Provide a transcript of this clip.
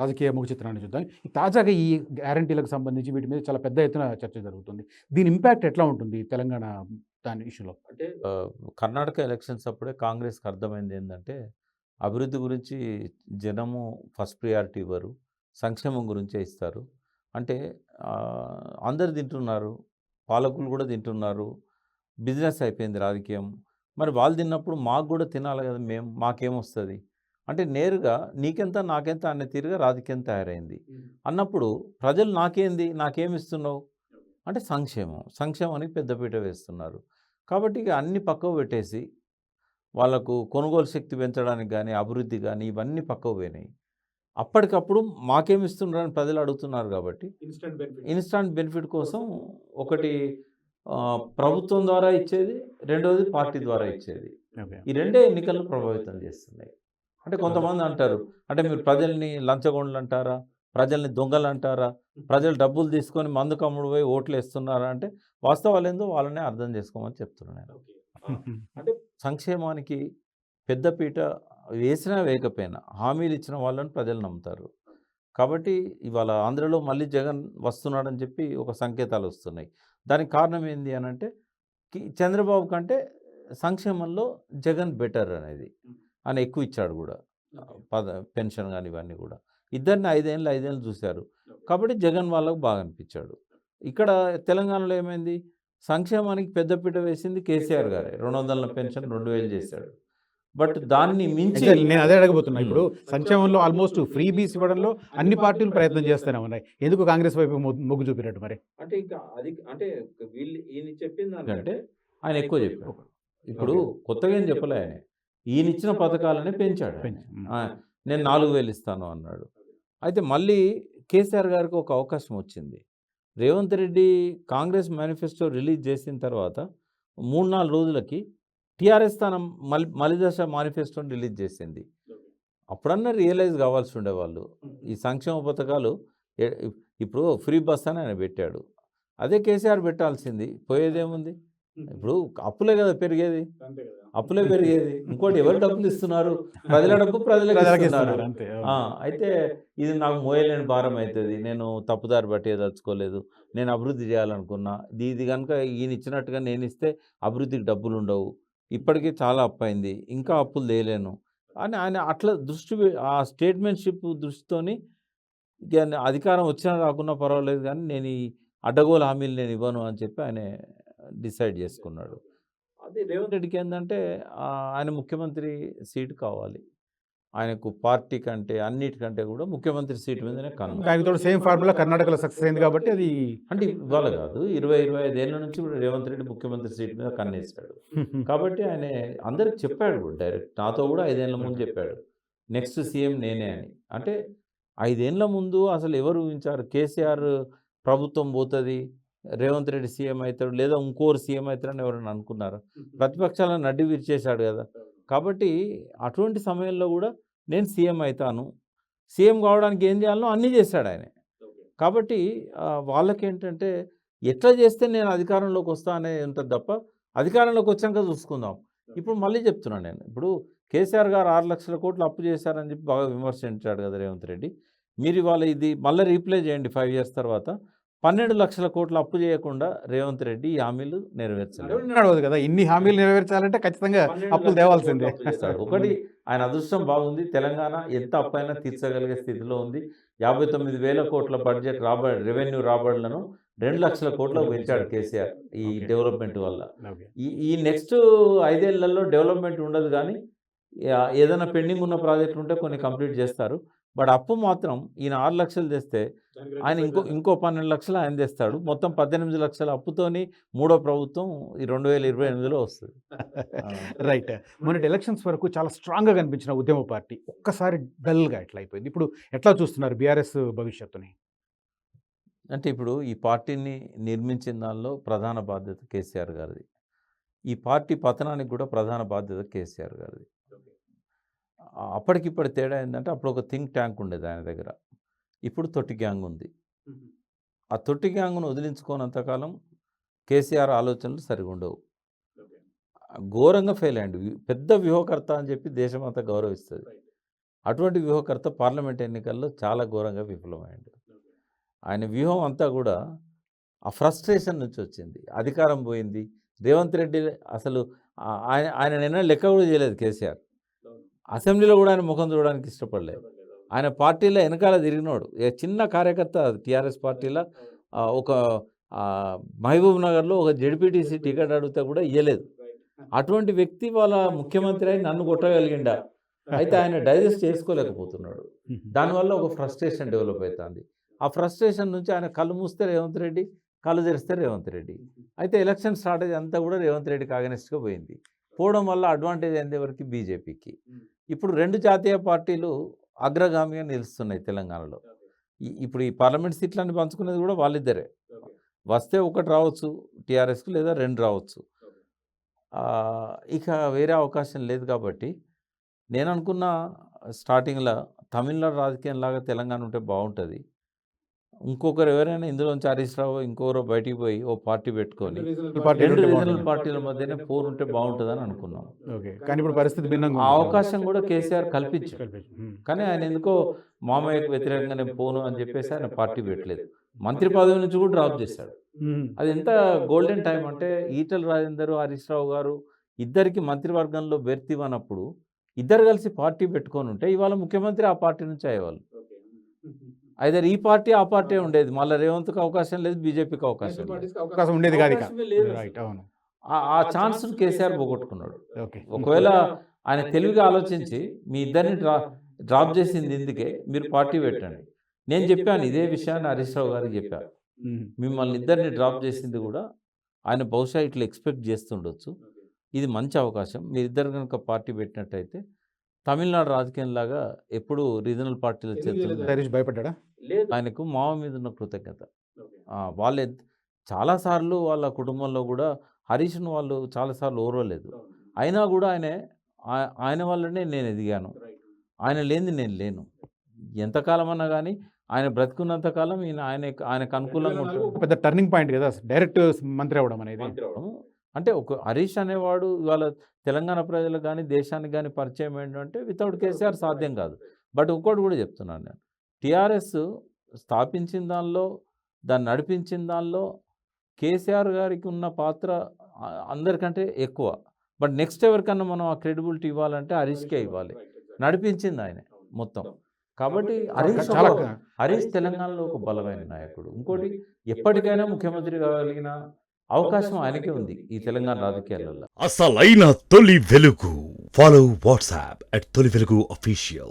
రాజకీయ ముఖ చిత్రాన్ని చూద్దాం. తాజాగా ఈ గ్యారంటీలకు సంబంధించి వీటి మీద చాలా పెద్ద ఎత్తున చర్చ జరుగుతుంది. దీని ఇంపాక్ట్ ఎట్లా ఉంటుంది తెలంగాణ దాని ఇష్యూలో? అంటే కర్ణాటక ఎలక్షన్స్ అప్పుడే కాంగ్రెస్‌కి అర్థమైంది ఏందంటే, అభివృద్ధి గురించి జనము ఫస్ట్ ప్రియారిటీ ఇవ్వరు. సంక్షేమం గురించే ఇస్తారు. అంటే అందరు తింటున్నారు. పాలకులు కూడా తింటున్నారు. బిజినెస్ అయిపోయింది రాజకీయం. మరి వాళ్ళు తిన్నప్పుడు మాకు కూడా తినాలి కదా! మాకేమొస్తది? అంటే నేరుగా నీకెంత నాకెంత అనే తీరుగా రాజకీయం తయారైంది. అన్నప్పుడు ప్రజలు నాకేంది? నాకేమిస్తున్నావు? అంటే సంక్షేమానికి పెద్దపీట వేస్తున్నారు. కాబట్టి ఇక అన్నీ పక్కకు పెట్టేసి వాళ్ళకు కొనుగోలు శక్తి పెంచడానికి గానీ, అభివృద్ధి గానీ ఇవన్నీ పక్కకు పోయినాయి. అప్పటికప్పుడు మాకేమిస్తున్నారని ప్రజలు అడుగుతున్నారు కాబట్టి ఇన్‌స్టాంట్ బెనిఫిట్ కోసం ఒకటి ప్రభుత్వం ద్వారా ఇచ్చేది, రెండోది పార్టీ ద్వారా ఇచ్చేది. ఓకే. ఈ రెండే ఎన్నికలను ప్రభావితం చేస్తున్నాయి. అంటే కొంతమంది అంటారు, అంటే మీరు ప్రజల్ని లంచగొండ్లంటారా? ప్రజల్ని దొంగలంటారా? ప్రజలు డబ్బులు తీసుకొని మందు కమ్ముడు పోయి ఓట్లేస్తున్నారా? అంటే వాస్తవాలేందో వాళ్ళనే అర్థం చేసుకోమని చెప్తున్నాను నేను. అంటే సంక్షేమానికి పెద్దపీట వేసినా వేయకపోయినా హామీలు ఇచ్చిన వాళ్ళని ప్రజలు నమ్ముతారు. కాబట్టి ఇవాళ ఆంధ్రలో మళ్ళీ జగన్ వస్తున్నాడని చెప్పి ఒక సంకేతాలు వస్తున్నాయి. దానికి కారణం ఏంది అనంటే చంద్రబాబు కంటే సంక్షేమంలో జగన్ బెటర్ అనేది. ఆయన ఎక్కువ ఇచ్చాడు కూడా. పెన్షన్ గాని ఇవన్నీ కూడా. ఇద్దరిని 5 ఏళ్ళు చూశారు. కాబట్టి జగన్ వాళ్ళకి బాగా అనిపించాడు. ఇక్కడ తెలంగాణలో ఏమైంది? సంక్షేమానికి పెద్దపీట వేసింది కేసీఆర్ గారే. 200 పెన్షన్ 2000 చేశాడు. బట్ దాన్ని మించి ఎగ్జాక్ట్‌లీ నేను అదే అడగబోతున్నా. ఇప్పుడు హ్మ్. సంక్షేమంలో ఆల్మోస్ట్ ఫ్రీ బీస్ ఇవ్వడంలో అన్ని పార్టీలు ప్రయత్నం చేస్తూనే ఉన్నాయి. ఎందుకు కాంగ్రెస్ వైపు మొగ్గు చూపినట్టు మరి? అంటే ఇంకా అది అంటే ఈయన చెప్పిన దానికంటే ఆయన ఎక్కువ చెప్పాడు. ఇప్పుడు కొత్తగా ఏం చెప్పలే ఆయన. ఈయనిచ్చిన పథకాలనే పెంచాడు ఆయన. ఆ! నేను 4000 ఇస్తాను అన్నాడు. అయితే మళ్ళీ కేసీఆర్ గారికి ఒక అవకాశం వచ్చింది. రేవంత్ రెడ్డి కాంగ్రెస్ మేనిఫెస్టో రిలీజ్ చేసిన తర్వాత 3, 4 రోజులకి టీఆర్ఎస్ తన మలిదశ మేనిఫెస్టోని రిలీజ్ చేసింది. అప్పుడన్నా రియలైజ్ కావాల్సి ఉండేవాళ్ళు. ఈ సంక్షేమ పథకాలు ఎ ఇప్పుడు ఫ్రీ బస్ అని ఆయన పెట్టాడు. అదే కేసీఆర్ పెట్టాల్సింది. పోయేదేముంది? ఇప్పుడు అప్పులే కదా పెరిగేది. అప్పులే పెరిగేది. ఇంకోటి ఎవరు డబ్బులు ఇస్తున్నారు? ప్రజల డబ్బు ప్రజలకి ఇస్తున్నారు. అంతే. అయితే ఇది నాకు మోయలేని భారం అవుతుంది. నేను తప్పుదారి పట్టేదలుచుకోలేదు. నేను అభివృద్ధి చేయాలనుకున్నా. ఇది గనుక ఈయన ఇచ్చినట్టుగా నేను ఇస్తే అభివృద్ధికి డబ్బులు ఉండవు. ఇప్పటికే చాలా అప్పయింది. ఇంకా అప్పులు తేలేను అని ఆయన అట్లా ఆ స్టేట్మెంట్‌షిప్ దృష్టితోని ఇక అధికారం వచ్చినా రాకున్నా పర్వాలేదు కానీ నేను ఈ అడ్డగోలు హామీలు నేను ఇవ్వను అని చెప్పి ఆయన డిసైడ్ చేసుకున్నాడు. అదే రేవంత్ రెడ్డికి ఏందంటే ఆయన ముఖ్యమంత్రి సీటు కావాలి. ఆయనకు పార్టీ కంటే అన్నిటికంటే కూడా ముఖ్యమంత్రి సీటు మీదనే కన్ను. ఆయనతో సేమ్ ఫార్ములా కర్ణాటకలో సక్సెస్ అయింది కాబట్టి అది అంటే ఇవాళ కాదు 25 ఏళ్ల నుంచి కూడా రేవంత్ రెడ్డి ముఖ్యమంత్రి సీటు మీద కన్నేసాడు. కాబట్టి ఆయన అందరికి చెప్పాడు కూడా డైరెక్ట్. నాతో కూడా 5 ఏళ్ల ముందు చెప్పాడు. నెక్స్ట్ సీఎం నేనే అని. అంటే 5 ఏళ్ల ముందు అసలు ఎవరు ఊహించారు? కేసీఆర్ ప్రభుత్వం పోతది. రేవంత్ రెడ్డి సీఎం అవుతాడు. లేదా ఇంకోరు సీఎం అవుతారని ఎవరైనా అనుకున్నారా? ప్రతిపక్షాలను నడ్డి విరిచేశాడు కదా! కాబట్టి అటువంటి సమయంలో కూడా నేను సీఎం అయితాను. సీఎం కావడానికి ఏం చేయాలనో అన్నీ చేశాడు ఆయన. కాబట్టి వాళ్ళకేంటంటే ఎట్లా చేస్తే నేను అధికారంలోకి వస్తా అనేది ఉంటది తప్ప అధికారంలోకి వచ్చాక చూసుకుందాం. ఇప్పుడు మళ్ళీ చెప్తున్నాను నేను. ఇప్పుడు కేసీఆర్ గారు 6,00,000 కోట్లు అప్పు చేశారని చెప్పి బాగా విమర్శించాడు కదా రేవంత్ రెడ్డి. మీరు ఇవాళ ఇది మళ్ళీ రీప్లే చేయండి 5 ఇయర్స్ తర్వాత. 12,00,000 కోట్లు అప్పు చేయకుండా రేవంత్ రెడ్డి ఈ హామీలు నెరవేర్చలేడు. నడవదు కదా! ఇన్ని హామీలు నెరవేర్చాలంటే ఖచ్చితంగా అప్పులు తేవాల్సిందే. ఒకటి ఆయన అదృష్టం బాగుంది. తెలంగాణ ఎంత అప్పైనా తీర్చగలిగే స్థితిలో ఉంది. 59,000 కోట్ల బడ్జెట్ రెవెన్యూ రాబడులను 2,00,000 కోట్లకు పెంచాడు కేసీఆర్ ఈ డెవలప్‌మెంట్ వల్ల. ఓకే. ఈ నెక్స్ట్ 5 ఏళ్లలో డెవలప్‌మెంట్ ఉండదు గానీ ఏదైనా పెండింగ్ ఉన్న ప్రాజెక్టులు ఉంటే కొన్ని కంప్లీట్ చేస్తారు. బట్ అప్పు మాత్రం ఈయన 6,00,000 తెస్తే ఆయన ఇంకో 12,00,000 ఆయన తెస్తాడు. మొత్తం 18,00,000 అప్పుతోని మూడో ప్రభుత్వం ఈ 2028లో వస్తది. రైట్. మొన్నటి ఎలక్షన్స్ వరకు చాలా స్ట్రాంగ్‌గా కనిపించిన ఉద్యమ పార్టీ ఒక్కసారి డల్‌గా ఎట్లా అయిపోయింది? ఇప్పుడు ఎట్లా చూస్తున్నారు బీఆర్ఎస్ భవిష్యత్తుని? అంటే ఇప్పుడు ఈ పార్టీని నిర్మించిన దానిలో ప్రధాన బాధ్యత కేసీఆర్ గారిది. ఈ పార్టీ పతనానికి కూడా ప్రధాన బాధ్యత కేసీఆర్ గారిది. అప్పటికిప్పటి తేడా ఏందంటే అప్పుడు ఒక థింక్ ట్యాంక్ ఉండేది ఆయన దగ్గర. ఇప్పుడు తొట్టి గ్యాంగ్ ఉంది. ఆ తొట్టి గ్యాంగ్‌ను వదిలించుకోనంతకాలం కేసీఆర్ ఆలోచనలు సరిగుండవు. ఘోరంగా ఫెయిల్ అయ్యిండు. పెద్ద వ్యూహకర్త అని చెప్పి దేశమంతా గౌరవిస్తది. అటువంటి వ్యూహకర్త పార్లమెంట్ ఎన్నికల్లో చాలా ఘోరంగా విఫలమైండు. ఆయన వ్యూహం అంతా కూడా ఆ ఫ్రస్ట్రేషన్ నుంచి వచ్చింది. అధికారం పోయింది. రేవంత్ రెడ్డి అసలు ఆయన నిన్న లెక్క కూడా చేయలేదు కేసీఆర్. అసెంబ్లీలో కూడా ఆయన ముఖం చూడడానికి ఇష్టపడలేదు. ఆయన పార్టీలో వెనకాల తిరిగినోడు. చిన్న కార్యకర్త టీఆర్ఎస్ పార్టీలో ఒక మహబూబ్ నగర్లో ఒక జెడ్పీటీసీ టికెట్ అడిగితే కూడా ఇవ్వలేదు. అటువంటి వ్యక్తి వాళ్ళ ముఖ్యమంత్రి అయి నన్ను కొట్టగలిగిండా. అయితే ఆయన డైజెస్ట్ చేసుకోలేకపోతున్నాడు. దానివల్ల ఒక ఫ్రస్ట్రేషన్ డెవలప్ అవుతుంది. ఆ ఫ్రస్ట్రేషన్ నుంచి ఆయన కళ్ళు మూస్తే రేవంత్ రెడ్డి, కళ్ళు తెరిస్తే రేవంత్ రెడ్డి. అయితే ఎలక్షన్ స్ట్రాటజీ అంతా కూడా రేవంత్ రెడ్డికి అగెనిస్ట్గా పోయింది. పోవడం వల్ల అడ్వాంటేజ్ అయింది ఎవరికి? బీజేపీకి. ఇప్పుడు 2 జాతీయ పార్టీలు అగ్రగామిగా నిలుస్తున్నాయి తెలంగాణలో. ఇప్పుడు ఈ పార్లమెంట్ సీట్లన్నీ పంచుకునేది కూడా వాళ్ళిద్దరే. వస్తే ఒకటి రావచ్చు టీఆర్ఎస్కి, లేదా 2 రావచ్చు. ఇక వేరే అవకాశం లేదు. కాబట్టి నేను అనుకున్న స్టార్టింగ్లో తమిళనాడు రాజకీయంలాగా తెలంగాణ ఉంటే బాగుంటుంది. ఇంకొకరు ఎవరైనా ఇందులోంచి హరీష్ రావు ఇంకొకరు బయటికి పోయి ఓ పార్టీ పెట్టుకొని 2 రీజనల్ పార్టీల మధ్యనే పోరు ఉంటే బాగుంటుందని అనుకున్నాం. కానీ ఇప్పుడు పరిస్థితి భిన్నంగా ఆ అవకాశం కూడా కేసీఆర్ కల్పించారు. కానీ ఆయన ఎందుకో మామయ్యకు వ్యతిరేకంగా నేను పోను అని చెప్పేసి ఆయన పార్టీ పెట్టలేదు. మంత్రి పదవి నుంచి కూడా డ్రాప్ చేశాడు. అది ఎంత గోల్డెన్ టైం అంటే ఈటల రాజేందర్, హరీష్ రావు గారు ఇద్దరికి మంత్రివర్గంలో బెర్త్ ఇవ్వనప్పుడు ఇద్దరు కలిసి పార్టీ పెట్టుకొని ఉంటే ఇవాళ ముఖ్యమంత్రి ఆ పార్టీ నుంచి అయ్యేవాళ్ళు. ఐదర్ ఈ పార్టీ ఆ పార్టీ ఉండేది. మళ్ళీ రేవంత్కి అవకాశం లేదు, బీజేపీకి అవకాశం ఉండేది కాదు. ఆ ఛాన్స్ కేసీఆర్ పోగొట్టుకున్నాడు. ఒకవేళ ఆయన తెలివిగా ఆలోచించి మీ ఇద్దరిని డ్రాప్ చేసింది ఎందుకే, మీరు పార్టీ పెట్టండి. నేను చెప్పాను ఇదే విషయాన్ని హరీష్ రావు గారికి చెప్పాను. మిమ్మల్ని ఇద్దరిని డ్రాప్ చేసింది కూడా ఆయన బహుశా ఇట్లా ఎక్స్పెక్ట్ చేస్తుండొచ్చు. ఇది మంచి అవకాశం. మీరిద్దరు కనుక పార్టీ పెట్టినట్టయితే తమిళనాడు రాజకీయంలాగా ఎప్పుడు రీజనల్ పార్టీల చేతులు భయపడ్డా. ఆయనకు మామ మీద ఉన్న కృతజ్ఞత. వాళ్ళే చాలాసార్లు వాళ్ళ కుటుంబంలో కూడా హరీష్ను వాళ్ళు చాలాసార్లు ఓర్వలేదు. అయినా కూడా ఆయన వల్లనే నేను ఎదిగాను. ఆయన లేనిది నేను లేను. ఎంతకాలం అన్నా కానీ ఆయన బ్రతుకున్నంతకాలం ఆయనకు అనుకూలంగా ఉంటాడు. పెద్ద టర్నింగ్ పాయింట్ కదా డైరెక్ట్ మంత్రి అవ్వడం అనేది. అంటే ఒక హరీష్ అనేవాడు ఇవాళ తెలంగాణ ప్రజలకు కానీ దేశానికి కానీ పరిచయం ఏంటంటే వితౌట్ కేసీఆర్ సాధ్యం కాదు. బట్ ఒక్కటి కూడా చెప్తున్నాను నేను, టీఆర్ఎస్ స్థాపించిన దానిలో, దాన్ని నడిపించిన దానిలో కేసీఆర్ గారికి ఉన్న పాత్ర అందరికంటే ఎక్కువ. బట్ నెక్స్ట్ ఎవరికన్నా మనం ఆ క్రెడిబిలిటీ ఇవ్వాలంటే హరీష్కే ఇవ్వాలి. నడిపించింది ఆయన మొత్తం. కాబట్టి హరీష్ తెలంగాణలో ఒక బలమైన నాయకుడు. ఇంకోటి ఎప్పటికైనా ముఖ్యమంత్రి కాగలిగిన అవకాశం ఆయనకే ఉంది ఈ తెలంగాణ రాజకీయాలలో. అసలైన తొలి వెలుగు. ఫాలో వాట్సాప్ @తొలి వెలుగు official.